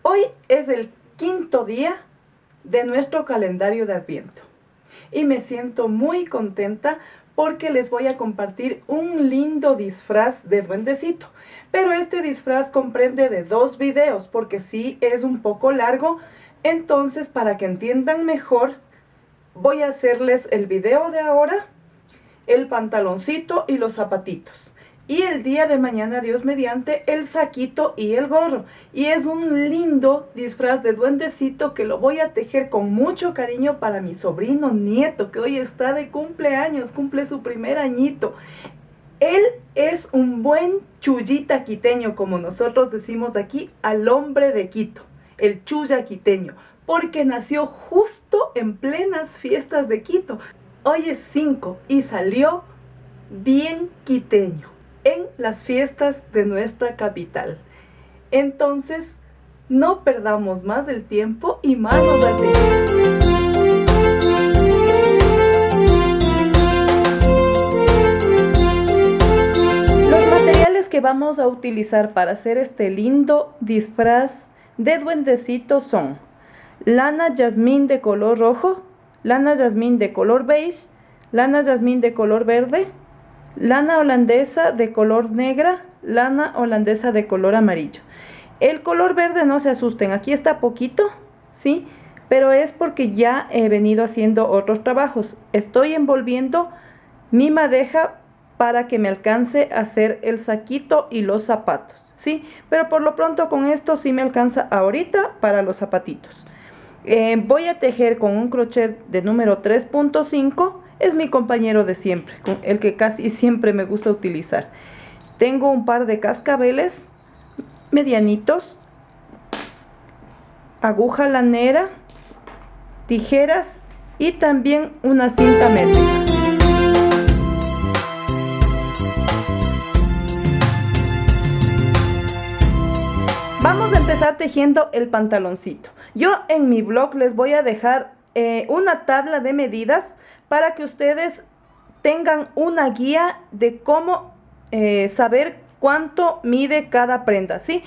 Hoy es el quinto día de nuestro calendario de Adviento y me siento muy contenta porque les voy a compartir un lindo disfraz de duendecito. Pero este disfraz comprende de 2 videos porque sí es un poco largo. Entonces, para que entiendan mejor, voy a hacerles el video de ahora, el pantaloncito y los zapatitos. Y el día de mañana, Dios mediante, el saquito y el gorro. Y es un lindo disfraz de duendecito que lo voy a tejer con mucho cariño para mi sobrino nieto, que hoy está de cumpleaños, cumple su primer añito. Él es un buen chullita quiteño, como nosotros decimos aquí, al hombre de Quito, el chulla quiteño, porque nació justo en plenas fiestas de Quito. Hoy es 5 y salió bien quiteño en las fiestas de nuestra capital. Entonces, no perdamos más el tiempo y manos al tejer. Los materiales que vamos a utilizar para hacer este lindo disfraz de duendecito son lana jazmín de color rojo, lana jazmín de color beige, lana jazmín de color verde, lana holandesa de color negra, lana holandesa de color amarillo. El color verde, no se asusten, aquí está poquito, ¿sí? Pero es porque ya he venido haciendo otros trabajos. Estoy envolviendo mi madeja para que me alcance a hacer el saquito y los zapatos, ¿sí? Pero por lo pronto con esto sí me alcanza ahorita para los zapatitos. Voy a tejer con un crochet de número 3.5. Es mi compañero de siempre, el que casi siempre me gusta utilizar. Tengo un par de cascabeles medianitos, aguja lanera, tijeras y también una cinta métrica. Vamos a empezar tejiendo el pantaloncito. Yo en mi blog les voy a dejar una tabla de medidas para que ustedes tengan una guía de cómo saber cuánto mide cada prenda, ¿sí?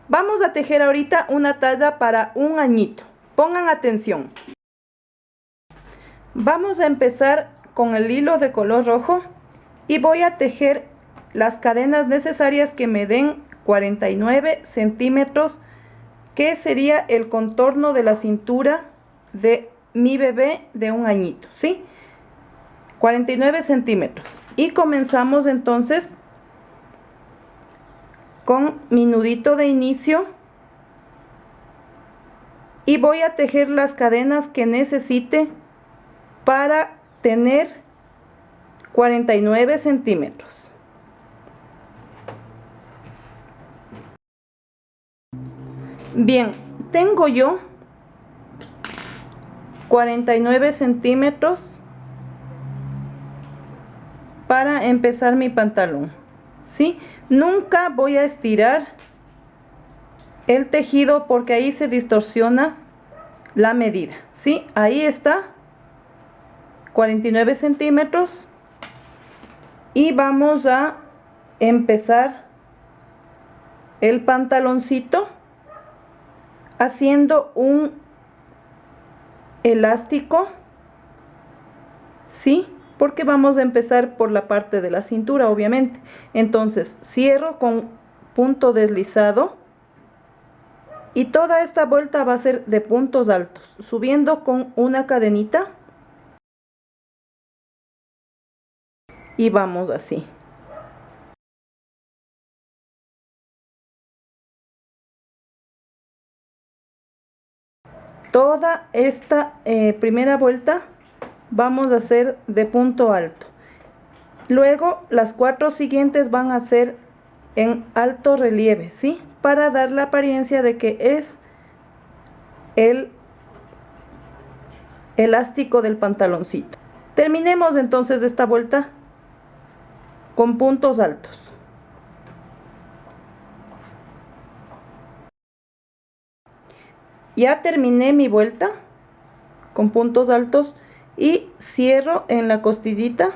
Vamos a tejer ahorita una talla para un añito. Pongan atención. Vamos a empezar con el hilo de color rojo y voy a tejer las cadenas necesarias que me den 49 centímetros, que sería el contorno de la cintura de mi bebé de un añito, ¿sí? 49 centímetros. Y comenzamos entonces con mi nudito de inicio y voy a tejer las cadenas que necesite para tener 49 centímetros. Bien, tengo yo 49 centímetros para empezar mi pantalón, ¿sí? Nunca voy a estirar el tejido porque ahí se distorsiona la medida, ¿sí? Ahí está, 49 centímetros. Y vamos a empezar el pantaloncito haciendo un elástico, ¿sí? Porque vamos a empezar por la parte de la cintura, obviamente. Entonces cierro con punto deslizado y toda esta vuelta va a ser de puntos altos, subiendo con una cadenita y vamos así. Toda esta primera vuelta vamos a hacer de punto alto. Luego las 4 siguientes van a ser en alto relieve, ¿sí? Para dar la apariencia de que es el elástico del pantaloncito. Terminemos entonces esta vuelta con puntos altos. Ya terminé mi vuelta con puntos altos y cierro en la costillita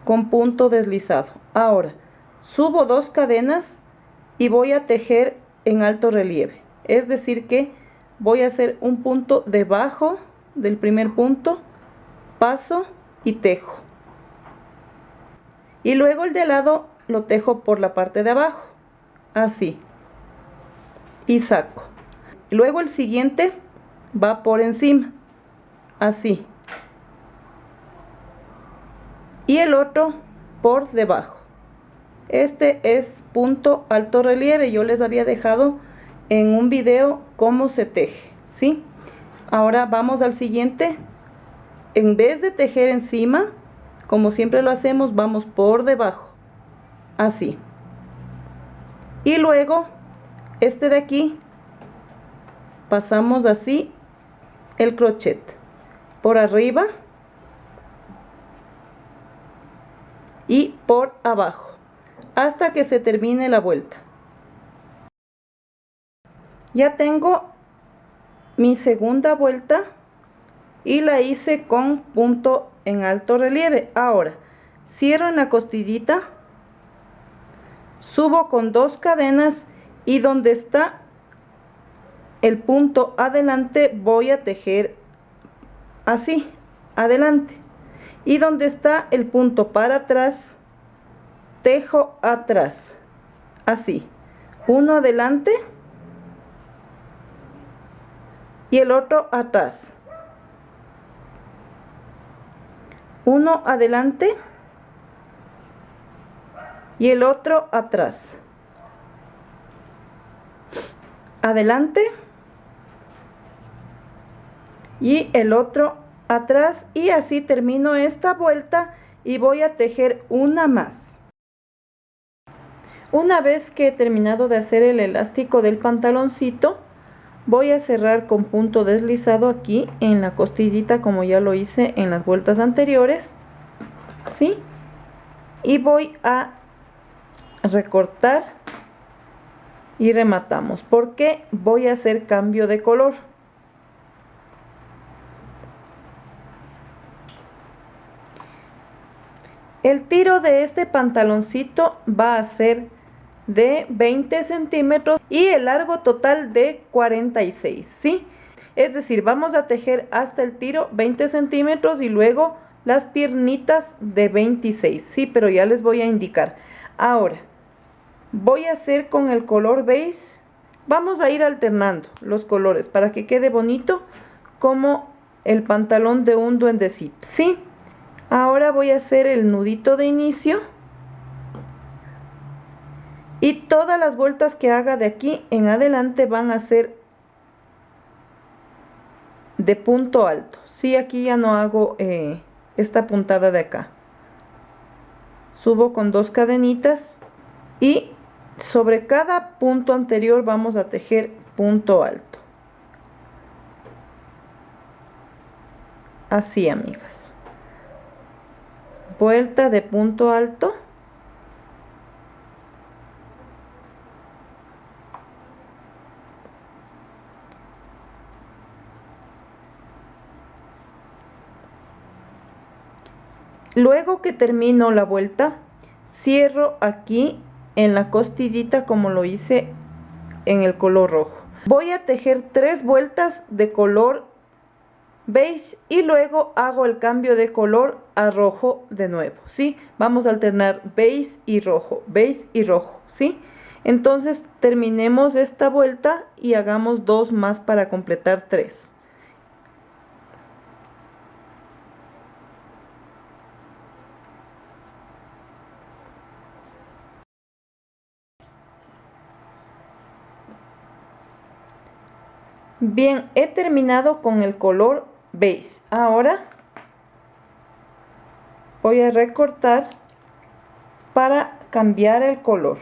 con punto deslizado. Ahora subo 2 cadenas y voy a tejer en alto relieve. Es decir que voy a hacer un punto debajo del primer punto, paso y tejo. Y luego el de lado lo tejo por la parte de abajo, así. Y saco. Luego el siguiente va por encima, así. Y el otro por debajo. Este es punto alto relieve. Yo les había dejado en un video cómo se teje, ¿sí? Ahora vamos al siguiente. En vez de tejer encima, como siempre lo hacemos, vamos por debajo, así. Y luego este de aquí pasamos así el crochet por arriba y por abajo hasta que se termine la vuelta. Ya tengo mi segunda vuelta y la hice con punto en alto relieve. Ahora cierro en la costillita, subo con 2 cadenas y donde está el punto adelante voy a tejer así, adelante, y donde está el punto para atrás tejo atrás, así, uno adelante y el otro atrás, uno adelante y el otro atrás, adelante y el otro atrás, y así termino esta vuelta y voy a tejer una más. Una vez que he terminado de hacer el elástico del pantaloncito, voy a cerrar con punto deslizado aquí en la costillita como ya lo hice en las vueltas anteriores, ¿sí? Y voy a recortar y rematamos, porque voy a hacer cambio de color. El tiro de este pantaloncito va a ser de 20 centímetros y el largo total de 46, ¿sí? Es decir, vamos a tejer hasta el tiro 20 centímetros y luego las piernitas de 26, ¿sí? Pero ya les voy a indicar. Ahora, voy a hacer con el color beige, vamos a ir alternando los colores para que quede bonito como el pantalón de un duendecito, ¿sí? Ahora voy a hacer el nudito de inicio y todas las vueltas que haga de aquí en adelante van a ser de punto alto, ¿sí? Aquí ya no hago esta puntada de acá. Subo con 2 cadenitas y sobre cada punto anterior vamos a tejer punto alto. Así, amigas. Vuelta de punto alto. Luego que termino la vuelta, cierro aquí en la costillita como lo hice en el color rojo. Voy a tejer 3 vueltas de color beige y luego hago el cambio de color a rojo de nuevo, ¿sí? Vamos a alternar beige y rojo, ¿sí? Entonces terminemos esta vuelta y hagamos 2 más para completar 3. Bien, he terminado con el color beige. Ahora voy a recortar para cambiar el color.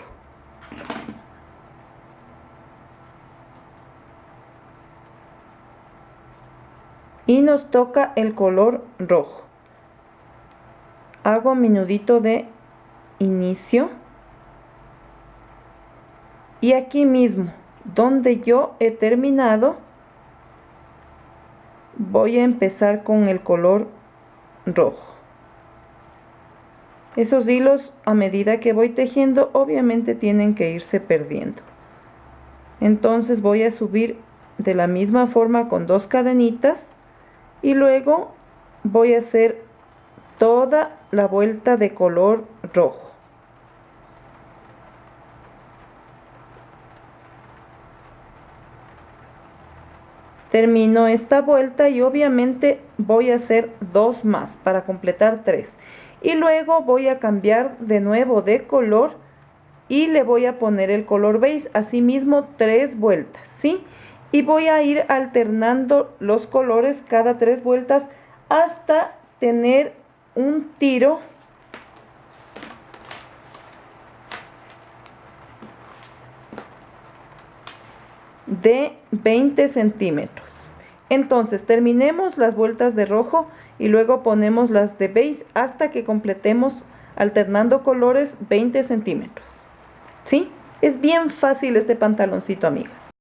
Y nos toca el color rojo. Hago mi nudito de inicio. Y aquí mismo, donde yo he terminado, voy a empezar con el color rojo. Esos hilos, a medida que voy tejiendo, obviamente tienen que irse perdiendo. Entonces voy a subir de la misma forma con 2 cadenitas y luego voy a hacer toda la vuelta de color rojo. Termino esta vuelta y obviamente voy a hacer 2 más para completar 3. Y luego voy a cambiar de nuevo de color y le voy a poner el color beige. Asimismo 3 vueltas, ¿sí? Y voy a ir alternando los colores cada 3 vueltas hasta tener un tiro de 20 centímetros. Entonces terminemos las vueltas de rojo y luego ponemos las de beige hasta que completemos alternando colores 20 centímetros. ¿Sí? Es bien fácil este pantaloncito, amigas.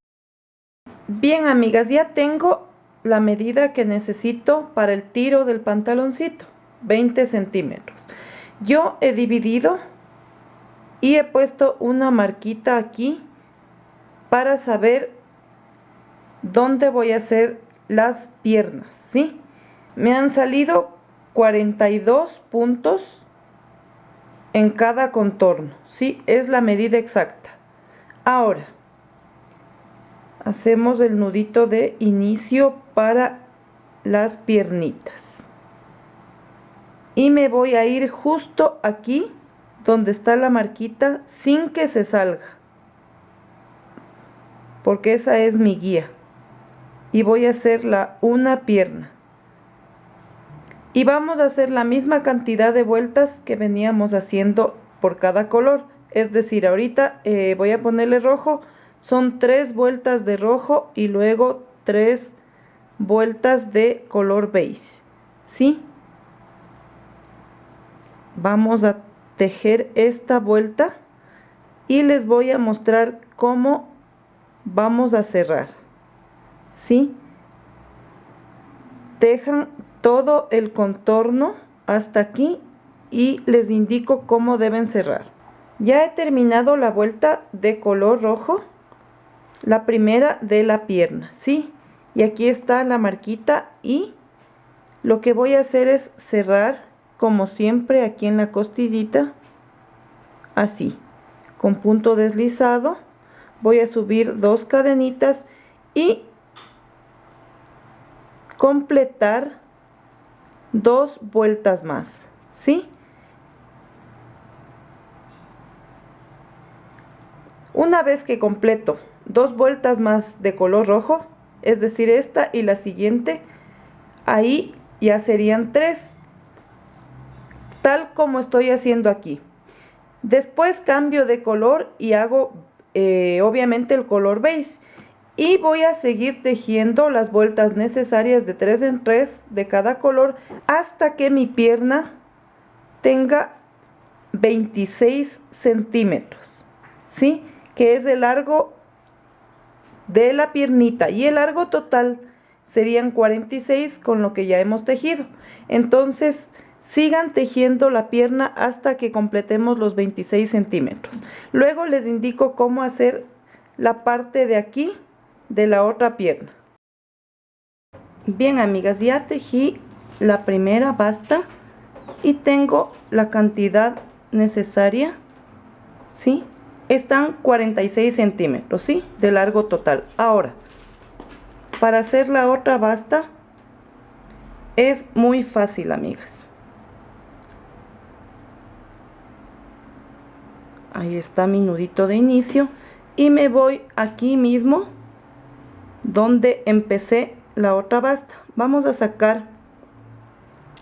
Bien, amigas, ya tengo la medida que necesito para el tiro del pantaloncito, 20 centímetros. Yo he dividido y he puesto una marquita aquí para saber dónde voy a hacer las piernas, ¿sí? Me han salido 42 puntos en cada contorno, ¿sí? Es la medida exacta. Ahora, hacemos el nudito de inicio para las piernitas. Y me voy a ir justo aquí, donde está la marquita, sin que se salga. Porque esa es mi guía. Y voy a hacer una pierna. Y vamos a hacer la misma cantidad de vueltas que veníamos haciendo por cada color. Es decir, ahorita voy a ponerle rojo. Son 3 vueltas de rojo y luego 3 vueltas de color beige. ¿Sí? Vamos a tejer esta vuelta y les voy a mostrar cómo vamos a cerrar. ¿Sí? Tejan todo el contorno hasta aquí y les indico cómo deben cerrar. Ya he terminado la vuelta de color rojo, la primera de la pierna, ¿sí? Y aquí está la marquita y lo que voy a hacer es cerrar como siempre aquí en la costillita, así, con punto deslizado. Voy a subir 2 cadenitas y completar 2 vueltas más, ¿sí? Una vez que completo 2 vueltas más de color rojo, es decir, esta y la siguiente, ahí ya serían 3, tal como estoy haciendo aquí. Después cambio de color y hago obviamente el color beige. Y voy a seguir tejiendo las vueltas necesarias de 3 en 3 de cada color hasta que mi pierna tenga 26 centímetros, ¿sí? Que es el largo de la piernita y el largo total serían 46 con lo que ya hemos tejido. Entonces sigan tejiendo la pierna hasta que completemos los 26 centímetros. Luego les indico cómo hacer la parte de aquí de la otra pierna. Bien, amigas, ya tejí la primera basta y tengo la cantidad necesaria, ¿sí? Están 46 centímetros, ¿sí? De largo total. Ahora, para hacer la otra basta es muy fácil, amigas. Ahí está mi nudito de inicio y me voy aquí mismo donde empecé la otra basta. Vamos a sacar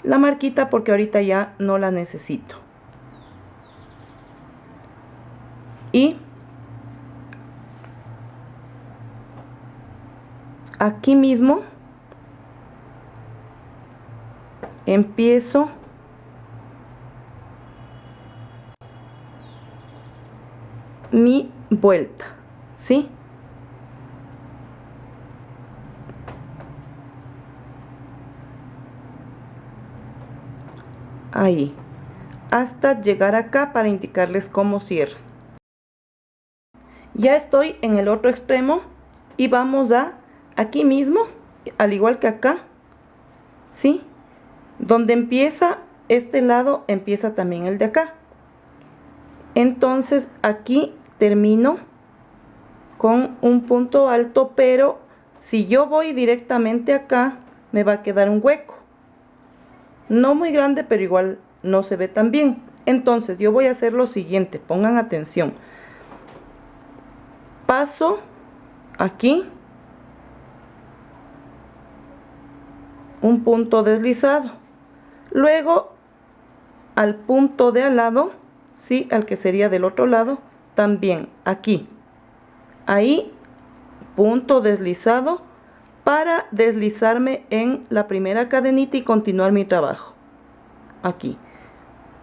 la marquita porque ahorita ya no la necesito. Y aquí mismo empiezo mi vuelta, ¿sí? Ahí, hasta llegar acá para indicarles cómo cierra. Ya estoy en el otro extremo y vamos a aquí mismo, al igual que acá, ¿sí? Donde empieza este lado, empieza también el de acá. Entonces aquí termino con un punto alto, pero si yo voy directamente acá, me va a quedar un hueco. No muy grande, pero igual no se ve tan bien. Entonces yo voy a hacer lo siguiente, pongan atención. Paso aquí un punto deslizado, luego al punto de al lado, sí, al que sería del otro lado, también aquí, ahí punto deslizado para deslizarme en la primera cadenita y continuar mi trabajo. Aquí,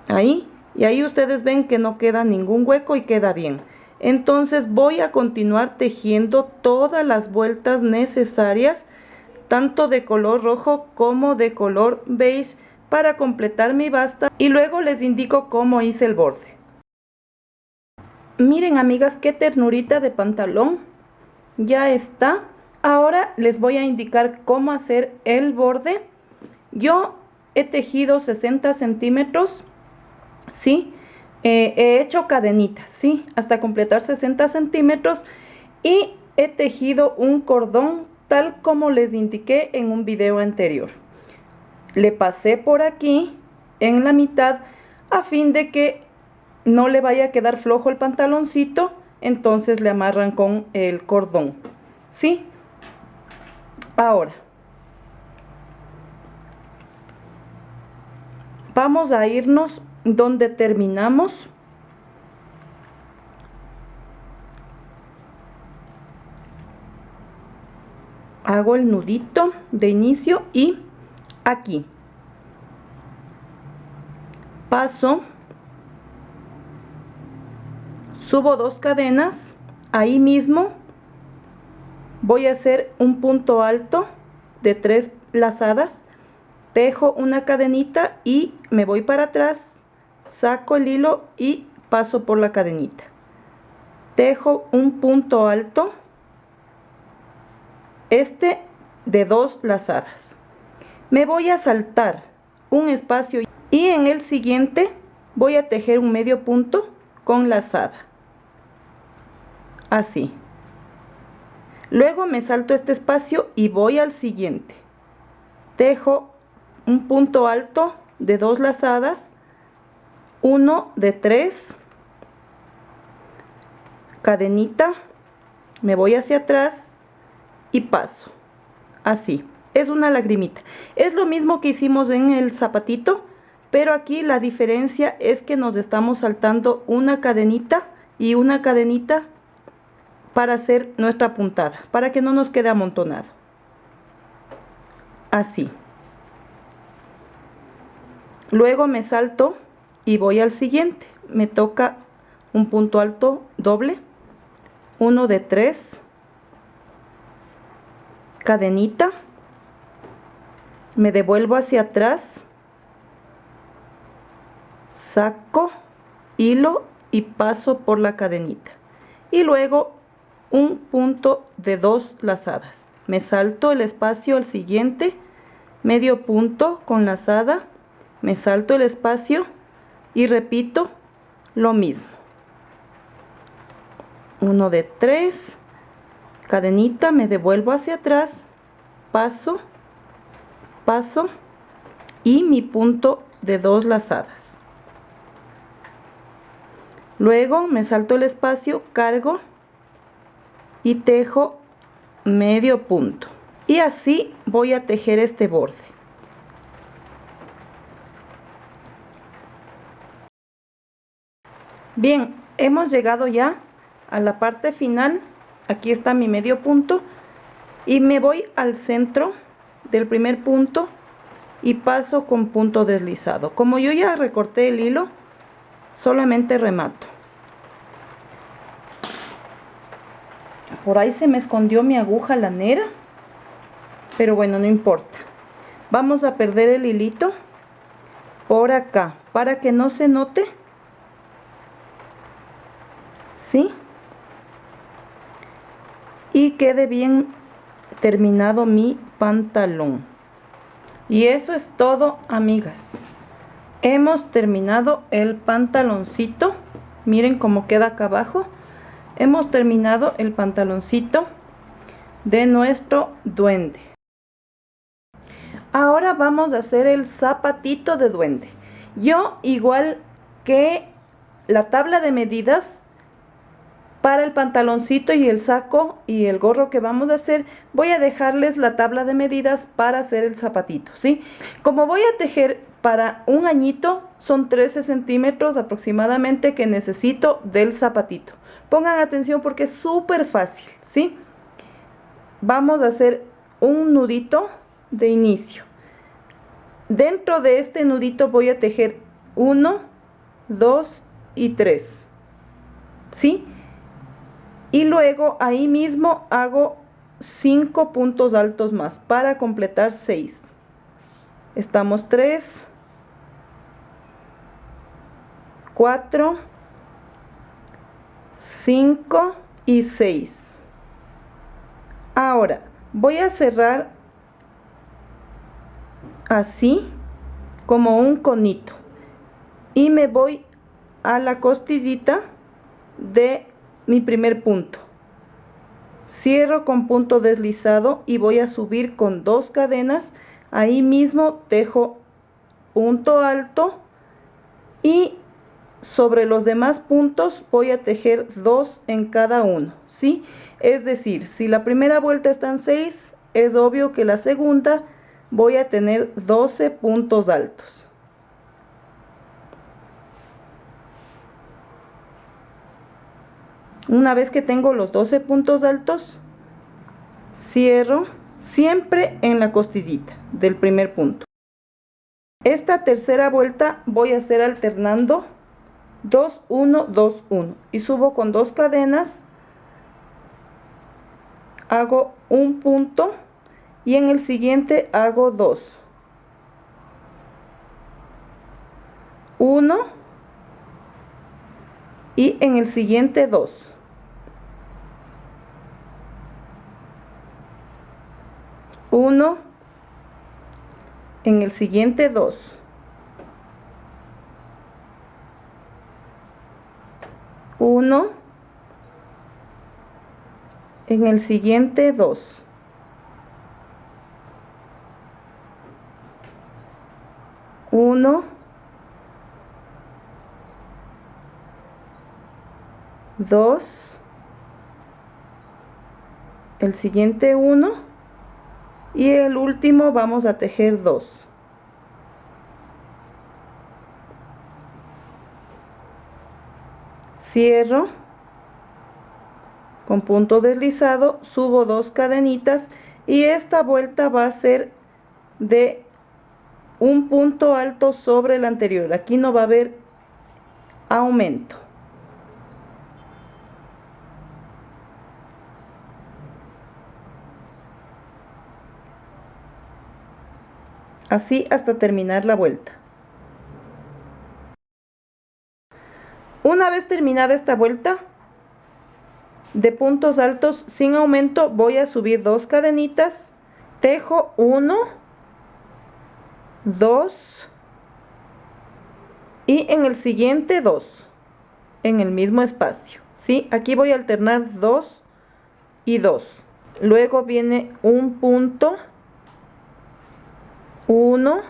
ahí, y ahí ustedes ven que no queda ningún hueco y queda bien. Entonces voy a continuar tejiendo todas las vueltas necesarias, tanto de color rojo como de color beige, para completar mi basta, y luego les indico cómo hice el borde. Miren, amigas, qué ternurita de pantalón ya está. Ahora les voy a indicar cómo hacer el borde. Yo he tejido 60 centímetros, ¿sí? He hecho cadenitas, ¿sí? Hasta completar 60 centímetros, y he tejido un cordón tal como les indiqué en un video anterior. Le pasé por aquí en la mitad a fin de que no le vaya a quedar flojo el pantaloncito, entonces le amarran con el cordón, ¿sí? Ahora vamos a irnos donde terminamos. Hago el nudito de inicio y aquí paso, subo 2 cadenas, ahí mismo voy a hacer un punto alto de 3 lazadas, tejo una cadenita y me voy para atrás, saco el hilo y paso por la cadenita, tejo un punto alto, este de 2 lazadas, me voy a saltar un espacio y en el siguiente voy a tejer un medio punto con lazada, así. Luego me salto este espacio y voy al siguiente, tejo un punto alto de 2 lazadas, uno de 3, cadenita, me voy hacia atrás y paso, así. Es una lagrimita, es lo mismo que hicimos en el zapatito, pero aquí la diferencia es que nos estamos saltando una cadenita y una cadenita para hacer nuestra puntada, para que no nos quede amontonado, así. Luego me salto y voy al siguiente, me toca un punto alto doble, uno de 3, cadenita, me devuelvo hacia atrás, saco hilo y paso por la cadenita, y luego un punto de 2 lazadas, me salto el espacio al siguiente, medio punto con lazada, me salto el espacio y repito lo mismo, uno de 3, cadenita, me devuelvo hacia atrás, paso, paso y mi punto de 2 lazadas. Luego me salto el espacio, cargo y tejo medio punto, y así voy a tejer este borde. Bien, hemos llegado ya a la parte final. Aquí está mi medio punto y me voy al centro del primer punto y paso con punto deslizado. Como yo ya recorté el hilo, solamente remato. Por ahí se me escondió mi aguja lanera, pero bueno, no importa. Vamos a perder el hilito por acá para que no se note, ¿sí? y quede bien terminado mi pantalón. Y eso es todo, amigas. Hemos terminado el pantaloncito. Miren cómo queda acá abajo. Hemos terminado el pantaloncito de nuestro duende. Ahora vamos a hacer el zapatito de duende. Yo, igual que la tabla de medidas para el pantaloncito y el saco y el gorro que vamos a hacer, voy a dejarles la tabla de medidas para hacer el zapatito, ¿sí? Como voy a tejer para un añito, son 13 centímetros aproximadamente que necesito del zapatito. Pongan atención porque es súper fácil, ¿sí? Vamos a hacer un nudito de inicio. Dentro de este nudito voy a tejer 1, 2 y 3, ¿sí? Y luego ahí mismo hago 5 puntos altos más para completar 6. Estamos 3, 4, 5 y 6. Ahora voy a cerrar así como un conito y me voy a la costillita de mi primer punto. Cierro con punto deslizado y voy a subir con 2 cadenas. Ahí mismo tejo punto alto y sobre los demás puntos voy a tejer 2 en cada uno, ¿sí? Es decir, si la primera vuelta están 6, es obvio que la segunda voy a tener 12 puntos altos. Una vez que tengo los 12 puntos altos, cierro siempre en la costillita del primer punto. Esta tercera vuelta voy a hacer alternando 2, 1, 2, 1 y subo con 2 cadenas, hago un punto y en el siguiente hago 2, 1 y en el siguiente 2. 1, en el siguiente 2, 1, en el siguiente 2, 1, 2, el siguiente 1 y el último vamos a tejer 2. Cierro con punto deslizado, subo 2 cadenitas y esta vuelta va a ser de un punto alto sobre el anterior. Aquí no va a haber aumento. Así hasta terminar la vuelta. Una vez terminada esta vuelta de puntos altos sin aumento, voy a subir 2 cadenitas, tejo 1, 2 y en el siguiente 2 en el mismo espacio, ¿sí? Aquí voy a alternar 2 y 2. Luego viene un punto, 1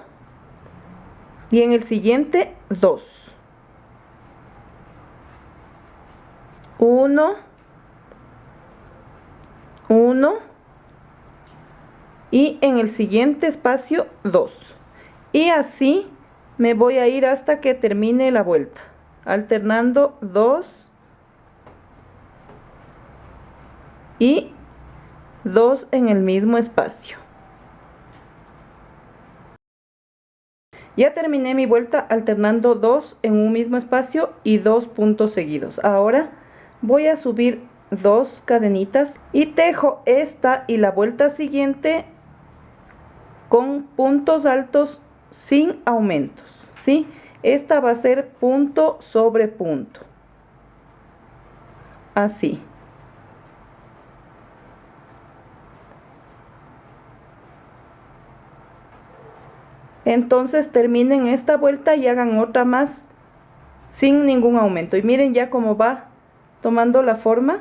y en el siguiente 2, 1, 1 y en el siguiente espacio 2 y así me voy a ir hasta que termine la vuelta, alternando 2 y 2 en el mismo espacio. Ya terminé mi vuelta alternando 2 en un mismo espacio y 2 puntos seguidos. Ahora voy a subir 2 cadenitas y tejo esta y la vuelta siguiente con puntos altos sin aumentos, ¿sí? Esta va a ser punto sobre punto. Así. Entonces terminen esta vuelta y hagan otra más sin ningún aumento. Y miren ya cómo va tomando la forma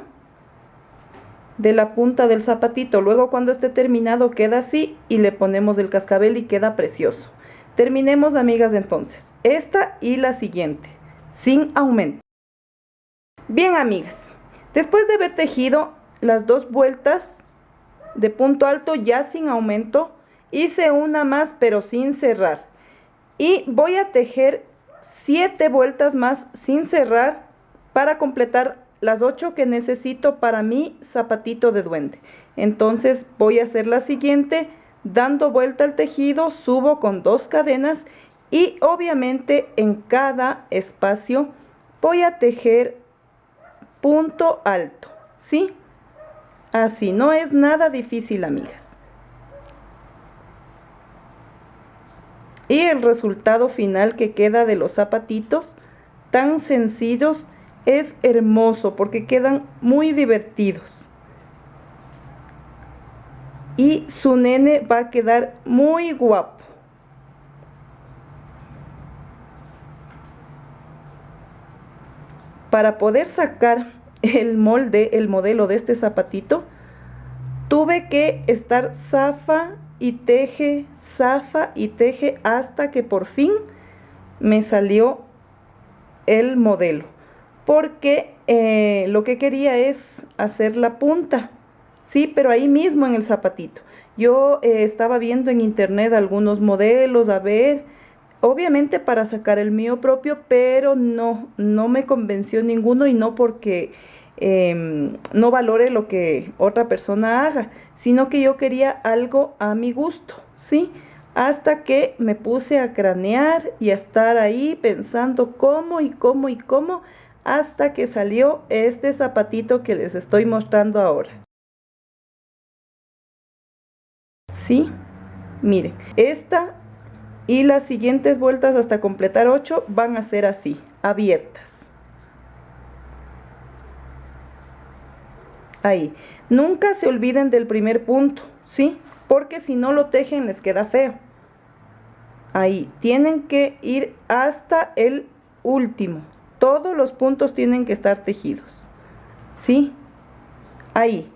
de la punta del zapatito. Luego cuando esté terminado queda así y le ponemos el cascabel y queda precioso. Terminemos, amigas, entonces esta y la siguiente sin aumento. Bien, amigas, después de haber tejido las dos vueltas de punto alto ya sin aumento, hice una más pero sin cerrar y voy a tejer 7 vueltas más sin cerrar para completar las 8 que necesito para mi zapatito de duende. Entonces voy a hacer la siguiente dando vuelta al tejido, subo con 2 cadenas y obviamente en cada espacio voy a tejer punto alto, ¿sí? Así, no es nada difícil, amigas. Y el resultado final que queda de los zapatitos tan sencillos es hermoso porque quedan muy divertidos. Y su nene va a quedar muy guapo. Para poder sacar el molde, el modelo de este zapatito, tuve que estar zafa y teje hasta que por fin me salió el modelo, porque lo que quería es hacer la punta, sí, pero ahí mismo en el zapatito. Yo estaba viendo en internet algunos modelos, a ver, obviamente para sacar el mío propio, pero no me convenció ninguno, y no porque no valore lo que otra persona haga, sino que yo quería algo a mi gusto, ¿sí? Hasta que me puse a cranear y a estar ahí pensando cómo, hasta que salió este zapatito que les estoy mostrando ahora. ¿Sí? Miren, esta y las siguientes vueltas hasta completar 8 van a ser así, abiertas. Ahí. Nunca se olviden del primer punto, ¿sí? Porque si no lo tejen les queda feo. Ahí. Tienen que ir hasta el último. Todos los puntos tienen que estar tejidos, ¿sí? Ahí.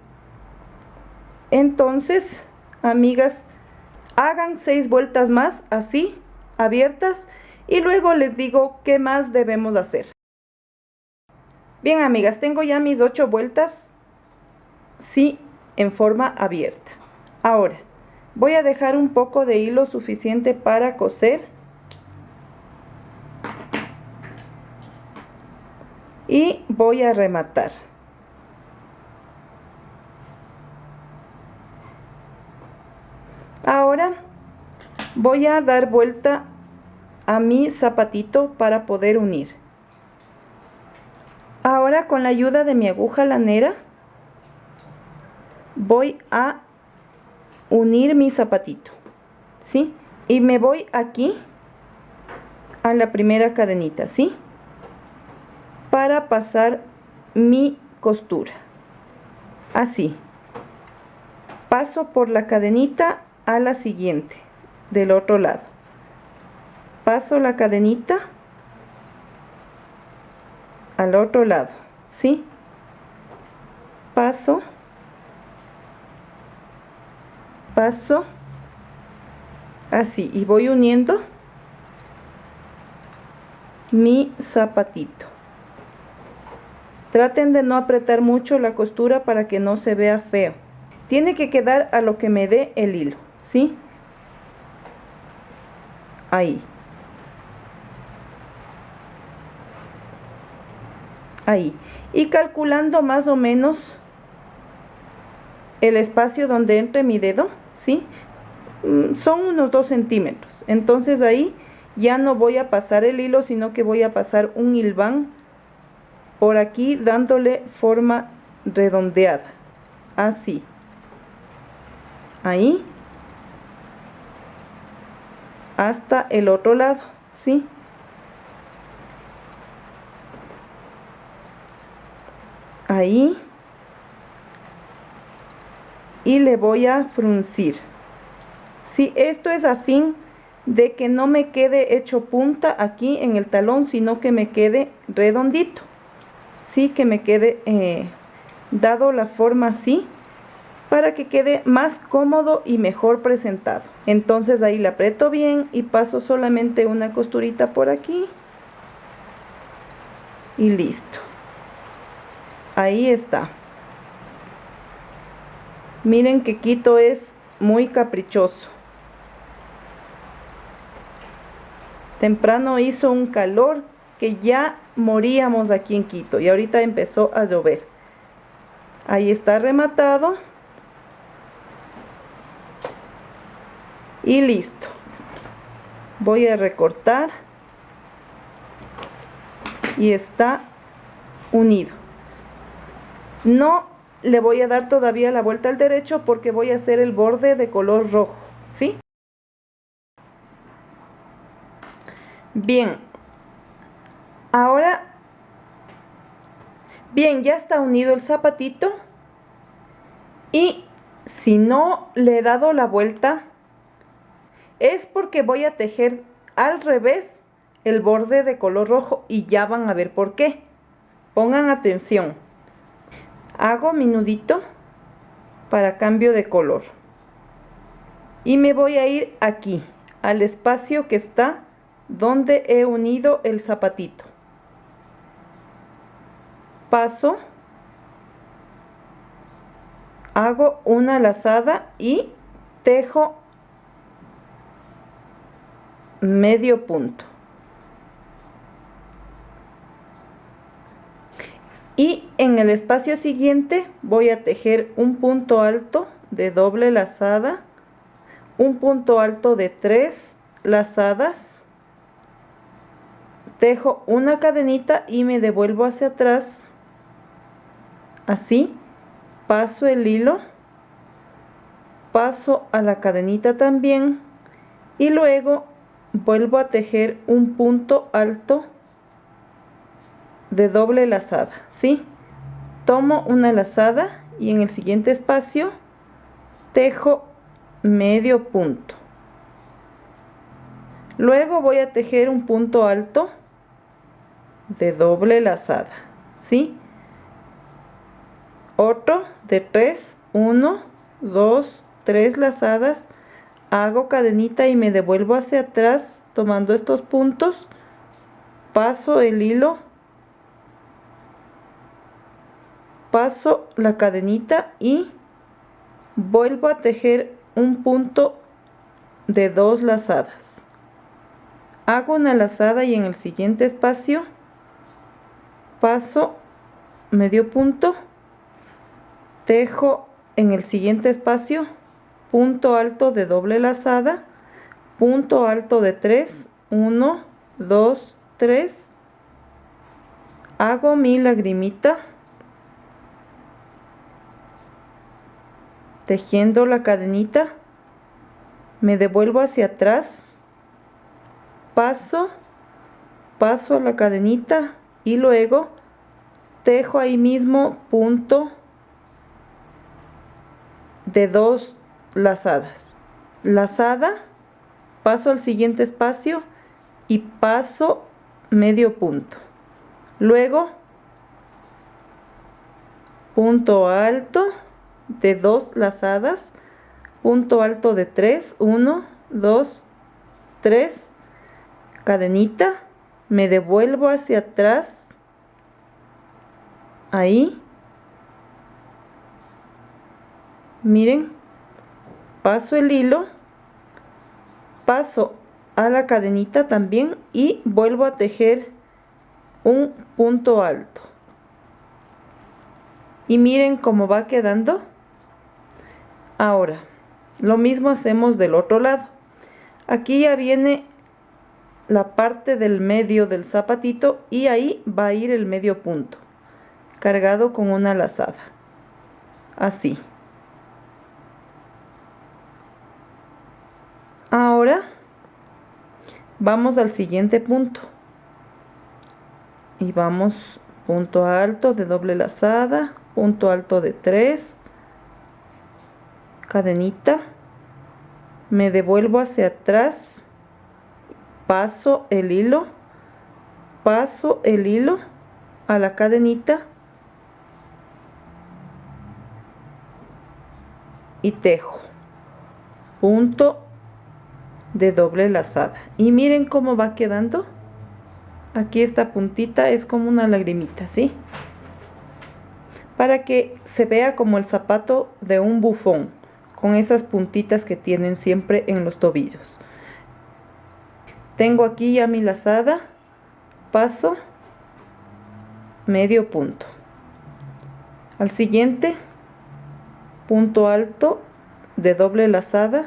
Entonces, amigas, hagan 6 vueltas más así, abiertas, y luego les digo qué más debemos hacer. Bien, amigas, tengo ya mis 8 vueltas, sí, en forma abierta. Ahora, voy a dejar un poco de hilo suficiente para coser. Y voy a rematar. Ahora voy a dar vuelta a mi zapatito para poder unir. Ahora con la ayuda de mi aguja lanera voy a unir mi zapatito, ¿sí? Y me voy aquí a la primera cadenita, ¿sí? Para pasar mi costura. Así. Paso por la cadenita a la siguiente del otro lado. Paso la cadenita al otro lado, ¿sí? Paso, paso, así, y voy uniendo mi zapatito. Traten de no apretar mucho la costura para que no se vea feo. Tiene que quedar a lo que me dé el hilo, ¿sí? Ahí. Ahí. Y calculando más o menos el espacio donde entre mi dedo, ¿sí? Son unos 2 centímetros. Entonces ahí ya no voy a pasar el hilo, sino que voy a pasar un hilván por aquí dándole forma redondeada. Así. Ahí. Hasta el otro lado, ¿sí? Ahí. Y le voy a fruncir. Sí, esto es a fin de que no me quede hecho punta aquí en el talón, sino que me quede redondito. Sí, que me quede dado la forma así, para que quede más cómodo y mejor presentado. Entonces ahí le aprieto bien y paso solamente una costurita por aquí. Y listo. Ahí está. Miren que Quito es muy caprichoso. Temprano hizo un calor que ya moríamos aquí en Quito y ahorita empezó a llover. Ahí está rematado. Y listo. Voy a recortar. Y está unido. No le voy a dar todavía la vuelta al derecho porque voy a hacer el borde de color rojo, ¿sí? Bien. Ahora, bien, ya está unido el zapatito. Y si no le he dado la vuelta, es porque voy a tejer al revés el borde de color rojo y ya van a ver por qué. Pongan atención. Hago mi nudito para cambio de color. Y me voy a ir aquí, al espacio que está donde he unido el zapatito. Paso, hago una lazada y tejo medio punto. Y en el espacio siguiente voy a tejer un punto alto de doble lazada, un punto alto de 3 lazadas, tejo una cadenita y me devuelvo hacia atrás, así, paso el hilo, paso a la cadenita también y luego vuelvo a tejer un punto alto de doble lazada, ¿sí? Tomo una lazada y en el siguiente espacio tejo medio punto. Luego voy a tejer un punto alto de doble lazada, ¿sí? Otro de 3, 1, 2, 3 lazadas, hago cadenita y me devuelvo hacia atrás tomando estos puntos, paso el hilo, paso la cadenita y vuelvo a tejer un punto de 2 lazadas. Hago una lazada y en el siguiente espacio paso medio punto, tejo en el siguiente espacio punto alto de doble lazada, punto alto de 3, 1, 2, 3, hago mi lagrimita tejiendo la cadenita, me devuelvo hacia atrás, paso a la cadenita y luego tejo ahí mismo punto de 2 lazadas, lazada, paso al siguiente espacio y paso medio punto, luego punto alto de 2 lazadas, punto alto de 3, 1, 2, 3, cadenita, me devuelvo hacia atrás, ahí, miren, paso el hilo, paso a la cadenita también y vuelvo a tejer un punto alto. Y miren cómo va quedando. Ahora, lo mismo hacemos del otro lado. Aquí ya viene la parte del medio del zapatito y ahí va a ir el medio punto, cargado con una lazada. Así. Ahora, vamos al siguiente punto. Y vamos punto alto de doble lazada, punto alto de 3, cadenita, me devuelvo hacia atrás paso el hilo a la cadenita y tejo punto de doble lazada. Y miren cómo va quedando. Aquí esta puntita es como una lagrimita, ¿sí? Para que se vea como el zapato de un bufón, con esas puntitas que tienen siempre en los tobillos. Tengo aquí ya mi lazada, paso medio punto. Al siguiente, punto alto de doble lazada,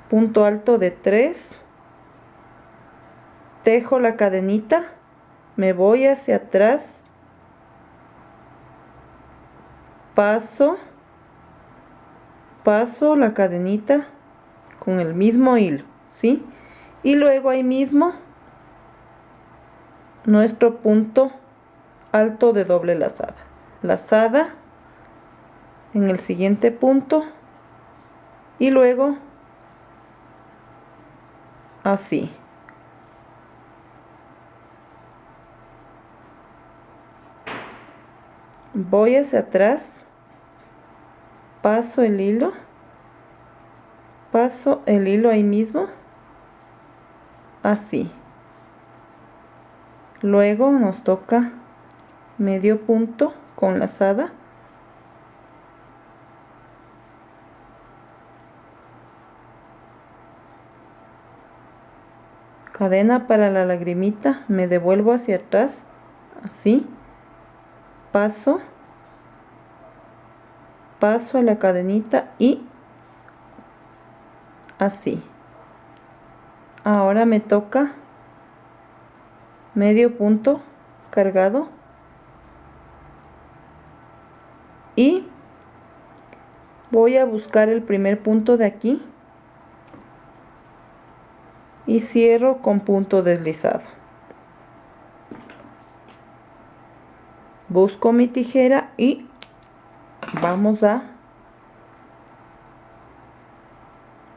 punto alto de 3, tejo la cadenita, me voy hacia atrás, paso la cadenita con el mismo hilo, ¿sí? Y luego ahí mismo nuestro punto alto de doble lazada, lazada en el siguiente punto y luego así. Voy hacia atrás, paso el hilo ahí mismo, así. Luego nos toca medio punto con lazada, cadena para la lagrimita, me devuelvo hacia atrás, así, paso a la cadenita y así. Ahora me toca medio punto cargado y voy a buscar el primer punto de aquí y cierro con punto deslizado. Busco mi tijera y vamos a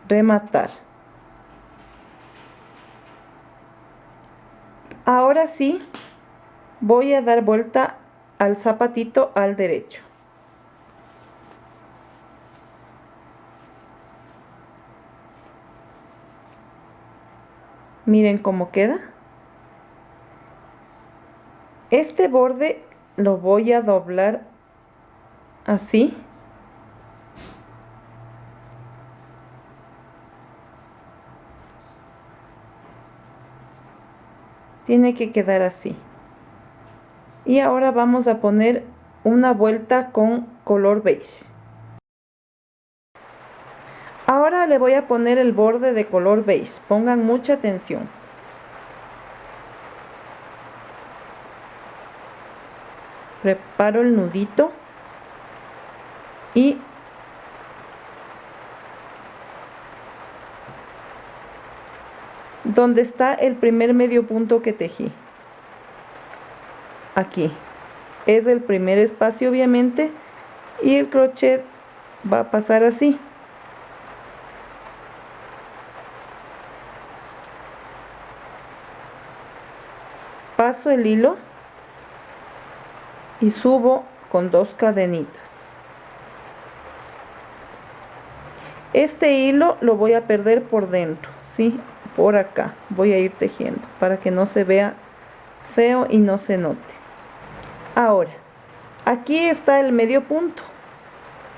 rematar. Ahora sí voy a dar vuelta al zapatito al derecho. Miren cómo queda. Este borde lo voy a doblar así. Tiene que quedar así. Y ahora vamos a poner una vuelta con color beige. Ahora le voy a poner el borde de color beige. Pongan mucha atención. Preparo el nudito y donde está el primer medio punto que tejí, aquí es el primer espacio obviamente, y el crochet va a pasar así. Paso el hilo y subo con 2 cadenitas. Este hilo lo voy a perder por dentro, ¿sí? Por acá voy a ir tejiendo para que no se vea feo y no se note. Ahora, aquí está el medio punto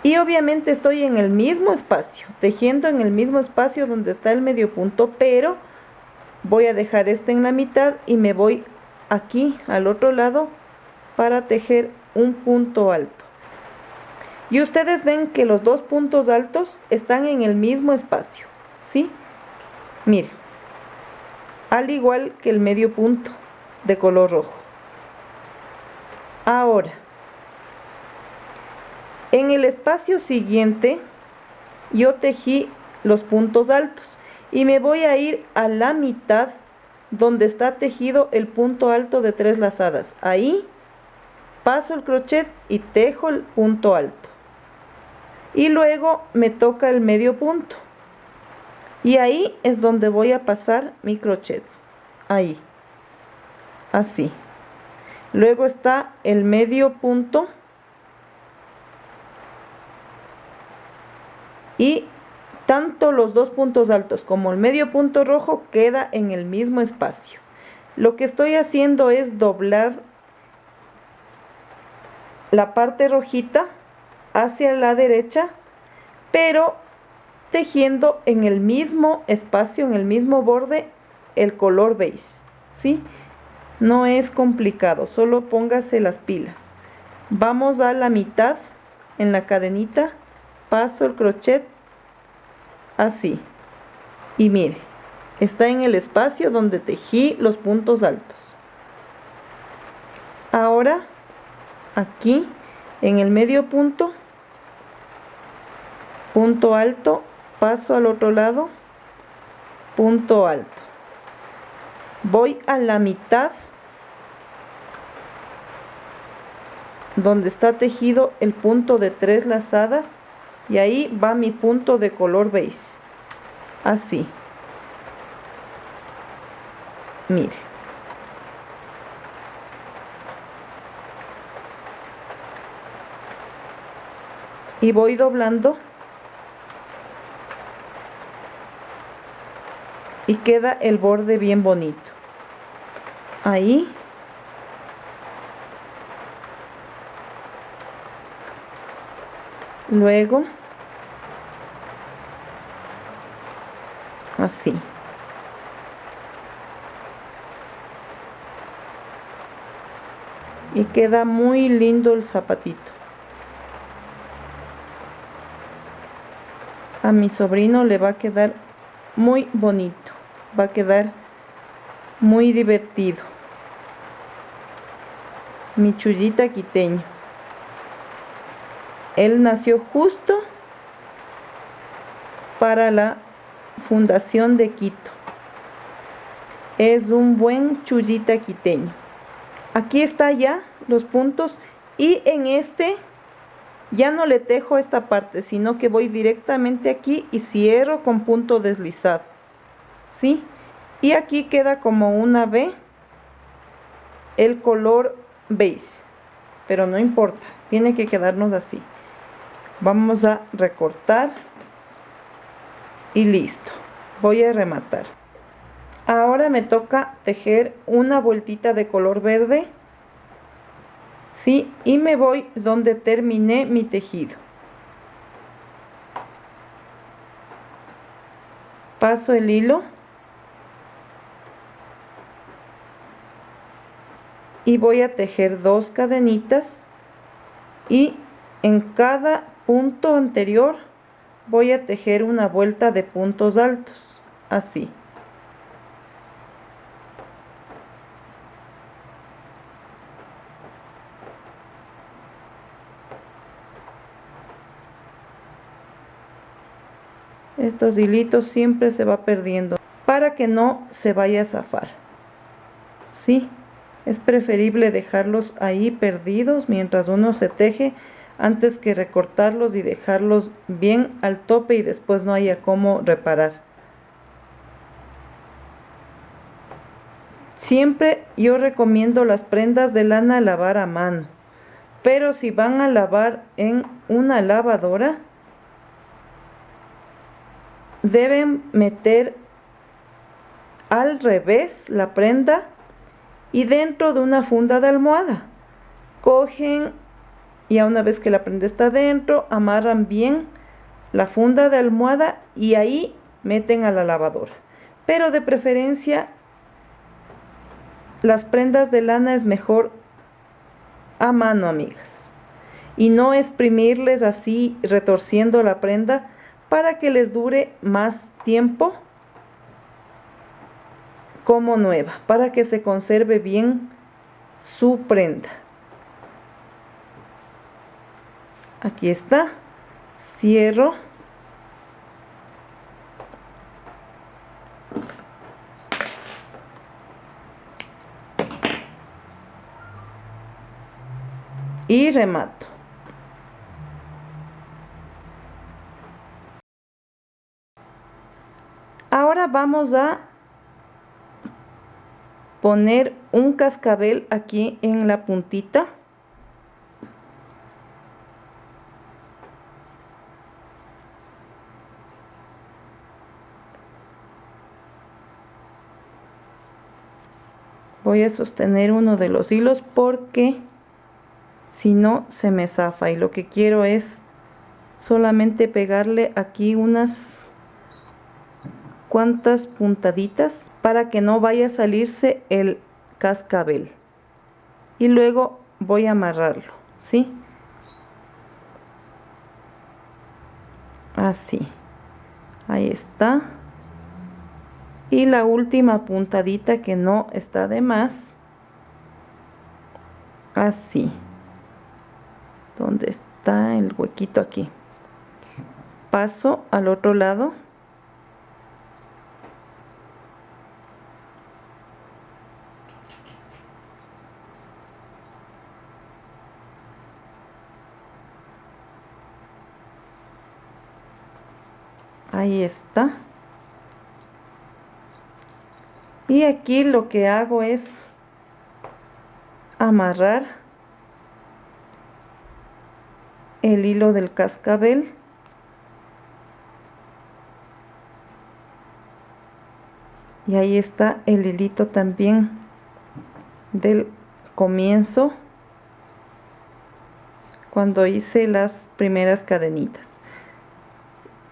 y obviamente estoy en el mismo espacio, tejiendo en el mismo espacio donde está el medio punto, pero voy a dejar este en la mitad y me voy aquí al otro lado para tejer un punto alto. Y ustedes ven que los 2 puntos altos están en el mismo espacio, ¿sí? Miren, al igual que el medio punto de color rojo. Ahora, en el espacio siguiente yo tejí los puntos altos y me voy a ir a la mitad donde está tejido el punto alto de 3 lazadas. Ahí paso el crochet y tejo el punto alto y luego me toca el medio punto. Y ahí es donde voy a pasar mi crochet. Ahí. Así. Luego está el medio punto. Y tanto los dos puntos altos como el medio punto rojo queda en el mismo espacio. Lo que estoy haciendo es doblar la parte rojita hacia la derecha, pero tejiendo en el mismo espacio, en el mismo borde, el color beige, ¿sí? No es complicado, solo póngase las pilas. Vamos a la mitad en la cadenita, paso el crochet así y mire, está en el espacio donde tejí los puntos altos. Ahora aquí en el medio punto, punto alto, paso al otro lado, punto alto, voy a la mitad donde está tejido el punto de 3 lazadas y ahí va mi punto de color beige, así, mire, y voy doblando y queda el borde bien bonito, ahí, luego así, y queda muy lindo el zapatito. A mi sobrino le va a quedar muy bonito, va a quedar muy divertido. Mi chullita quiteño. Él nació justo para la Fundación de Quito. Es un buen chullita quiteño. Aquí está ya los puntos y en este ya no le tejo esta parte, sino que voy directamente aquí y cierro con punto deslizado, ¿sí? Y aquí queda como una V el color beige, pero no importa, tiene que quedarnos así. Vamos a recortar y listo. Voy a rematar. Ahora me toca tejer una vueltita de color verde, ¿sí? Y me voy donde terminé mi tejido. Paso el hilo y voy a tejer 2 cadenitas y en cada punto anterior voy a tejer una vuelta de puntos altos, así. Estos hilitos siempre se va perdiendo para que no se vaya a zafar, ¿sí? Es preferible dejarlos ahí perdidos mientras uno se teje antes que recortarlos y dejarlos bien al tope y después no haya cómo reparar. Siempre yo recomiendo las prendas de lana lavar a mano, pero si van a lavar en una lavadora, deben meter al revés la prenda y dentro de una funda de almohada. Cogen y a una vez que la prenda está dentro, amarran bien la funda de almohada y ahí meten a la lavadora. Pero de preferencia, las prendas de lana es mejor a mano, amigas. Y no exprimirles así retorciendo la prenda para que les dure más tiempo como nueva, para que se conserve bien su prenda. Aquí está, cierro. Y remato. Ahora vamos a poner un cascabel aquí en la puntita. Voy a sostener uno de los hilos porque si no se me zafa, y lo que quiero es solamente pegarle aquí unas cuantas puntaditas para que no vaya a salirse el cascabel, y luego voy a amarrarlo, ¿sí? Así, ahí está. Y la última puntadita que no está de más, así, donde está el huequito aquí. Paso al otro lado. Ahí está. Y aquí lo que hago es amarrar el hilo del cascabel. Y ahí está el hilito también del comienzo, cuando hice las primeras cadenitas.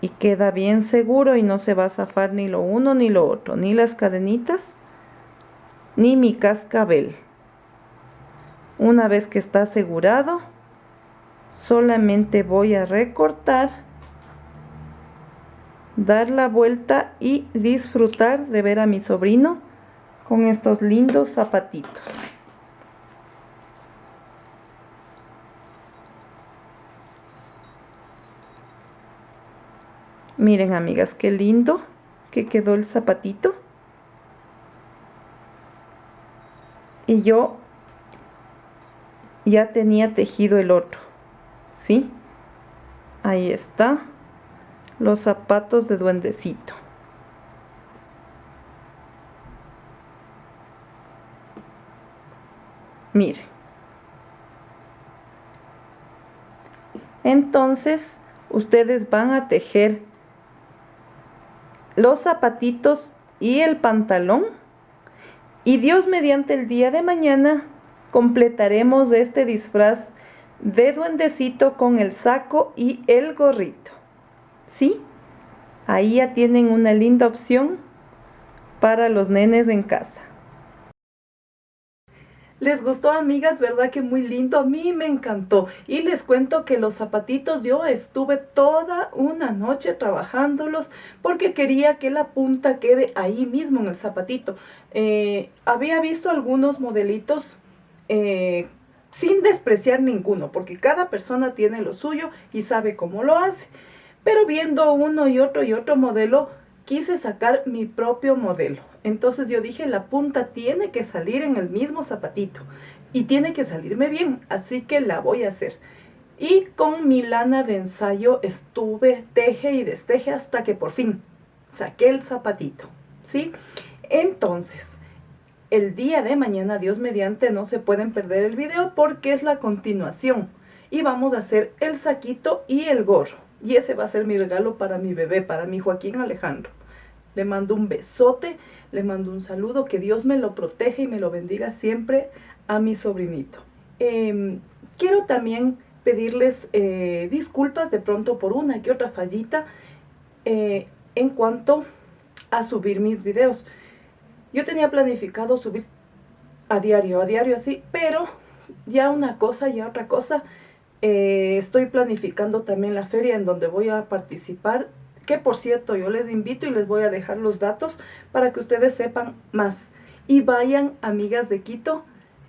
Y queda bien seguro y no se va a zafar ni lo uno ni lo otro, ni las cadenitas, ni mi cascabel. Una vez que está asegurado, solamente voy a recortar, dar la vuelta y disfrutar de ver a mi sobrino con estos lindos zapatitos. Miren, amigas, qué lindo que quedó el zapatito. Y yo ya tenía tejido el otro, ¿sí? Ahí está, los zapatos de duendecito. Miren. Entonces, ustedes van a tejer los zapatitos y el pantalón, y Dios mediante el día de mañana completaremos este disfraz de duendecito con el saco y el gorrito, ¿sí? Ahí ya tienen una linda opción para los nenes en casa. ¿Les gustó, amigas? ¿Verdad que muy lindo? A mí me encantó. Y les cuento que los zapatitos yo estuve toda una noche trabajándolos porque quería que la punta quede ahí mismo en el zapatito. Había visto algunos modelitos sin despreciar ninguno, porque cada persona tiene lo suyo y sabe cómo lo hace. Pero viendo uno y otro modelo, quise sacar mi propio modelo. Entonces yo dije, la punta tiene que salir en el mismo zapatito y tiene que salirme bien, así que la voy a hacer. Y con mi lana de ensayo estuve teje y desteje hasta que por fin saqué el zapatito, ¿sí? Entonces, el día de mañana, Dios mediante, no se pueden perder el video porque es la continuación. Y vamos a hacer el saquito y el gorro. Y ese va a ser mi regalo para mi bebé, para mi Joaquín Alejandro. Le mando un besote, le mando un saludo, que Dios me lo proteja y me lo bendiga siempre a mi sobrinito. Quiero también pedirles disculpas de pronto por una que otra fallita en cuanto a subir mis videos. Yo tenía planificado subir a diario así, pero ya una cosa y otra cosa. Estoy planificando también la feria en donde voy a participar, que por cierto yo les invito y les voy a dejar los datos para que ustedes sepan más y vayan, amigas de Quito,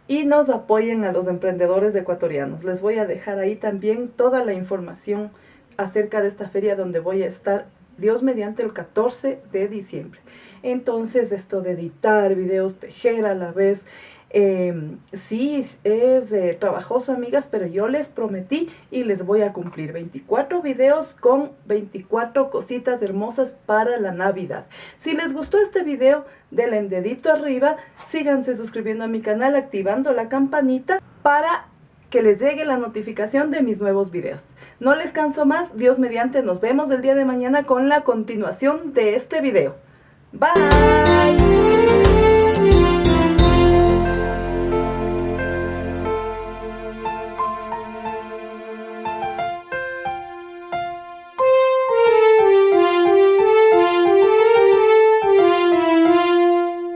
y nos apoyen a los emprendedores ecuatorianos. Les voy a dejar ahí también toda la información acerca de esta feria donde voy a estar, Dios mediante, el 14 de diciembre. Entonces, esto de editar videos, tejer a la vez, Sí, es trabajoso, amigas, pero yo les prometí y les voy a cumplir 24 videos con 24 cositas hermosas para la Navidad. Si les gustó este video, denle en dedito arriba, síganse suscribiendo a mi canal, activando la campanita para que les llegue la notificación de mis nuevos videos. No les canso más, Dios mediante, nos vemos el día de mañana con la continuación de este video. Bye.